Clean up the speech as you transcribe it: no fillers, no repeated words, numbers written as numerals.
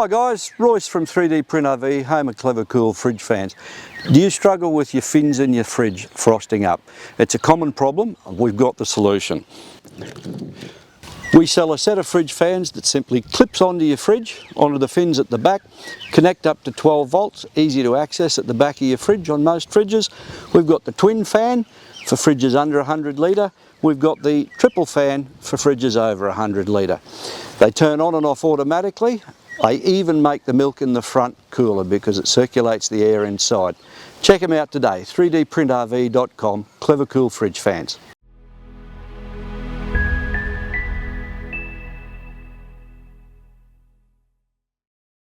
Hi guys, Royce from 3D Print RV, home of Klevacool fridge fans. Do you struggle with your fins in your fridge frosting up? It's a common problem, we've got the solution. We sell a set of fridge fans that simply clips onto your fridge, onto the fins at the back, connect up to 12 volts, easy to access at the back of your fridge on most fridges. We've got the twin fan for fridges under 100 litre, we've got the triple fan for fridges over 100 litre. They turn on and off automatically. They even make the milk in the front cooler because it circulates the air inside. Check them out today, 3dprintrv.com, Klevacool fridge fans.